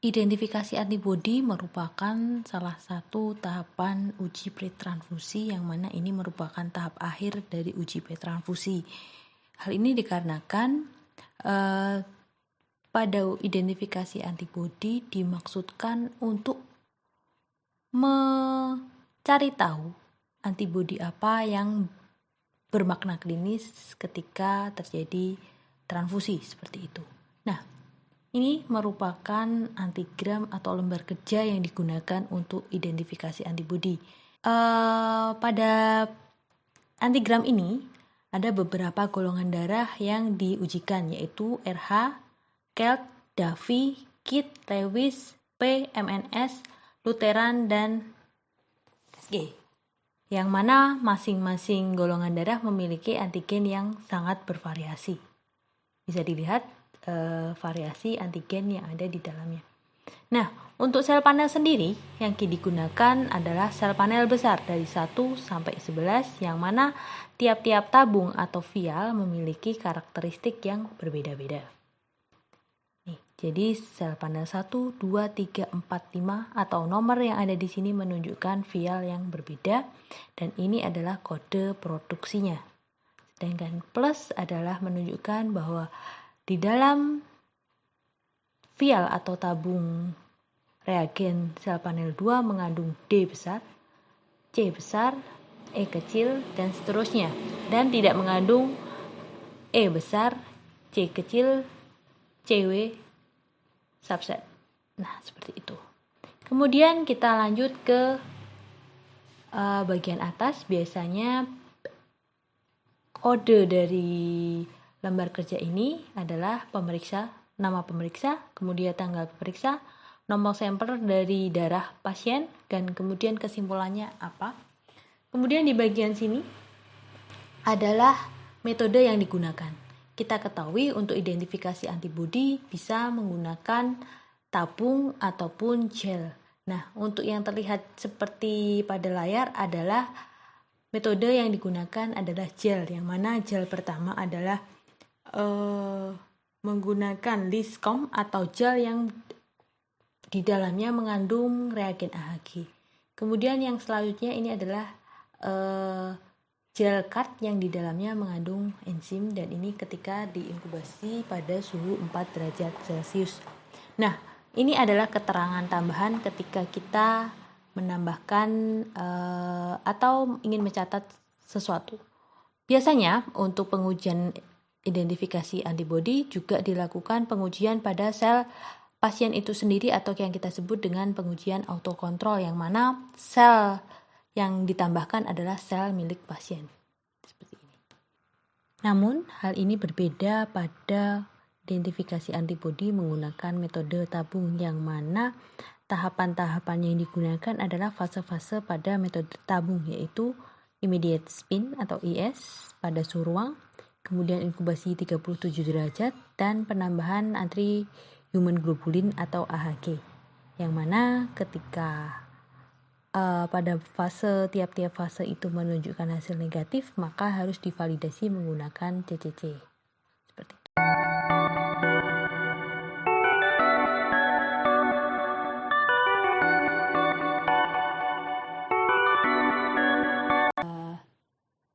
Identifikasi antibodi merupakan salah satu tahapan uji pretransfusi yang mana ini merupakan tahap akhir dari uji pretransfusi. Hal ini dikarenakan pada identifikasi antibodi dimaksudkan untuk mencari tahu antibodi apa yang bermakna klinis ketika terjadi transfusi seperti itu. Nah, ini merupakan antigram atau lembar kerja yang digunakan untuk identifikasi antibodi. Pada antigram ini ada beberapa golongan darah yang diujikan, yaitu RH, KELT, Davy, KIT, Lewis, P, MNS, Lutheran, dan G. Yang mana masing-masing golongan darah memiliki antigen yang sangat bervariasi. Bisa dilihat variasi antigen yang ada di dalamnya. Nah, untuk sel panel sendiri yang digunakan adalah sel panel besar dari 1 sampai 11 yang mana tiap-tiap tabung atau vial memiliki karakteristik yang berbeda-beda. Nih, jadi sel panel 1, 2, 3, 4, 5 atau nomor yang ada di sini menunjukkan vial yang berbeda dan ini adalah kode produksinya. Sedangkan plus adalah menunjukkan bahwa di dalam vial atau tabung reagen sel panel 2 mengandung D besar, C besar, E kecil, dan seterusnya. Dan tidak mengandung E besar, C kecil, CW subset. Nah, seperti itu. Kemudian kita lanjut ke bagian atas. Biasanya kode dari lembar kerja ini adalah pemeriksa, nama pemeriksa, kemudian tanggal pemeriksa, nomor sampel dari darah pasien, dan kemudian kesimpulannya apa. Kemudian di bagian sini adalah metode yang digunakan. Kita ketahui untuk identifikasi antibodi bisa menggunakan tabung ataupun gel. Nah, untuk yang terlihat seperti pada layar adalah metode yang digunakan adalah gel, yang mana gel pertama adalah menggunakan Liscom atau gel yang di dalamnya mengandung reagen AHG. Kemudian yang selanjutnya ini adalah gel card yang di dalamnya mengandung enzim dan ini ketika diinkubasi pada suhu 4 derajat Celcius. Nah, ini adalah keterangan tambahan ketika kita menambahkan atau ingin mencatat sesuatu. Biasanya untuk pengujian identifikasi antibodi juga dilakukan pengujian pada sel pasien itu sendiri atau yang kita sebut dengan pengujian autokontrol, yang mana sel yang ditambahkan adalah sel milik pasien. Seperti ini. Namun, hal ini berbeda pada identifikasi antibodi menggunakan metode tabung, yang mana tahapan-tahapan yang digunakan adalah fase-fase pada metode tabung, yaitu immediate spin atau IS pada suhu ruang, kemudian inkubasi 37 derajat, dan penambahan anti-human globulin atau AHG, yang mana ketika pada fase tiap-tiap fase itu menunjukkan hasil negatif, maka harus divalidasi menggunakan CCC. Seperti itu.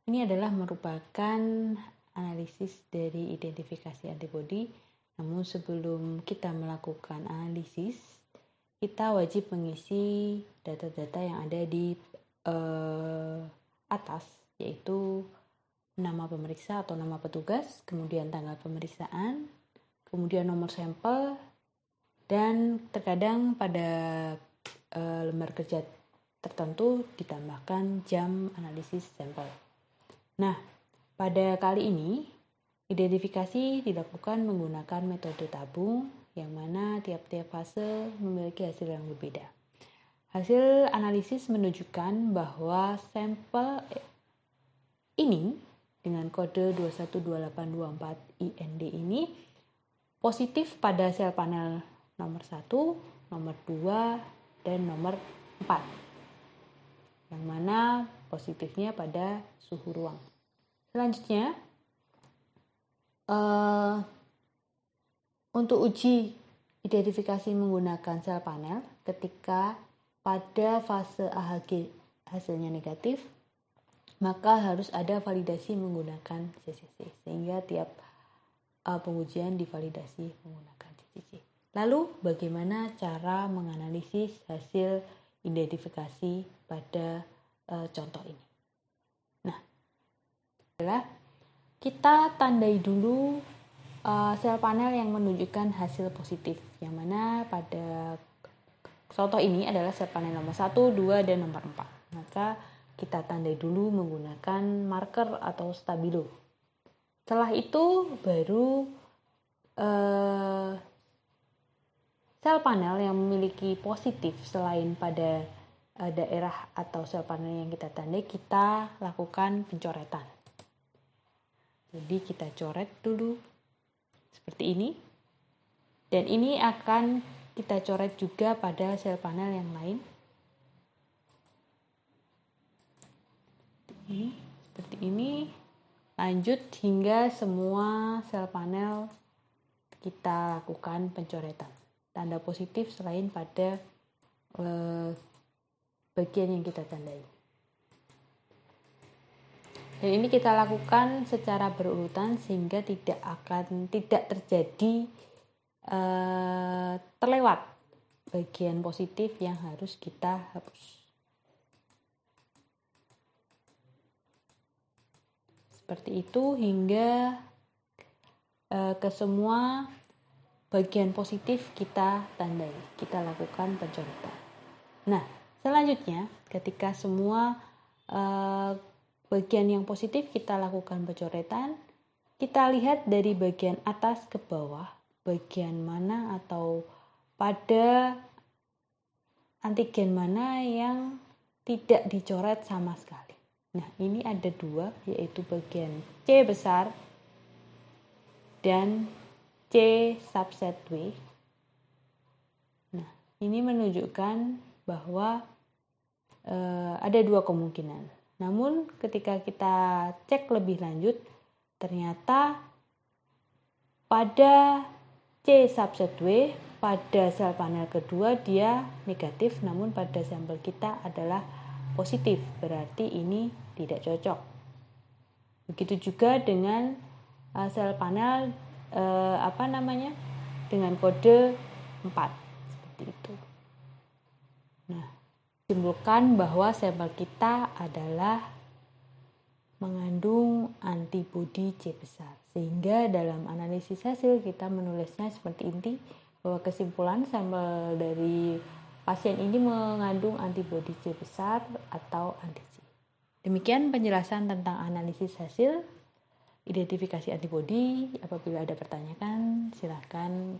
Ini adalah merupakan analisis dari identifikasi antibodi. Namun sebelum kita melakukan analisis, kita wajib mengisi data-data yang ada di atas, yaitu nama pemeriksa atau nama petugas, kemudian tanggal pemeriksaan, kemudian nomor sampel, dan terkadang pada lembar kerja tertentu ditambahkan jam analisis sampel. Nah, pada kali ini identifikasi dilakukan menggunakan metode tabung, yang mana tiap-tiap fase memiliki hasil yang berbeda. Hasil analisis menunjukkan bahwa sampel ini dengan kode 212824IND ini positif pada sel panel nomor 1, nomor 2, dan nomor 4. Yang mana positifnya pada suhu ruang. Selanjutnya, untuk uji identifikasi menggunakan sel panel ketika pada fase AHG hasilnya negatif, maka harus ada validasi menggunakan CCC, sehingga tiap pengujian divalidasi menggunakan CCC. Lalu bagaimana cara menganalisis hasil identifikasi pada contoh ini? Nah, adalah kita tandai dulu sel panel yang menunjukkan hasil positif, yang mana pada contoh ini adalah sel panel nomor 1, 2, dan nomor 4. Maka kita tandai dulu menggunakan marker atau stabilo. Setelah itu baru sel panel yang memiliki positif selain pada daerah atau sel panel yang kita tandai, kita lakukan pencoretan. Jadi kita coret dulu seperti ini, dan ini akan kita coret juga pada sel panel yang lain. Seperti ini, lanjut hingga semua sel panel kita lakukan pencoretan. Tanda positif selain pada bagian yang kita tandai. Dan ini kita lakukan secara berurutan sehingga tidak terjadi terlewat bagian positif yang harus kita hapus. Seperti itu hingga ke semua bagian positif kita tandai, kita lakukan pencoretan. Nah, selanjutnya ketika semua bagian yang positif kita lakukan pencoretan, kita lihat dari bagian atas ke bawah, bagian mana atau pada antigen mana yang tidak dicoret sama sekali. Nah, ini ada dua, yaitu bagian C besar dan C subset W. Nah, ini menunjukkan bahwa ada dua kemungkinan. Namun ketika kita cek lebih lanjut, ternyata pada C subset W, pada sel panel kedua dia negatif, namun pada sampel kita adalah positif, berarti ini tidak cocok. Begitu juga dengan sel panel dengan kode 4, seperti itu. Nah, simpulkan bahwa sampel kita adalah mengandung antibodi C besar, sehingga dalam analisis hasil kita menulisnya seperti ini, bahwa kesimpulan sampel dari pasien ini mengandung antibodi C besar atau anti-C. Demikian penjelasan tentang analisis hasil identifikasi antibodi. Apabila ada pertanyaan, silahkan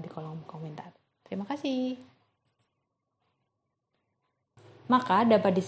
di kolom komentar. Terima kasih. Maka dapat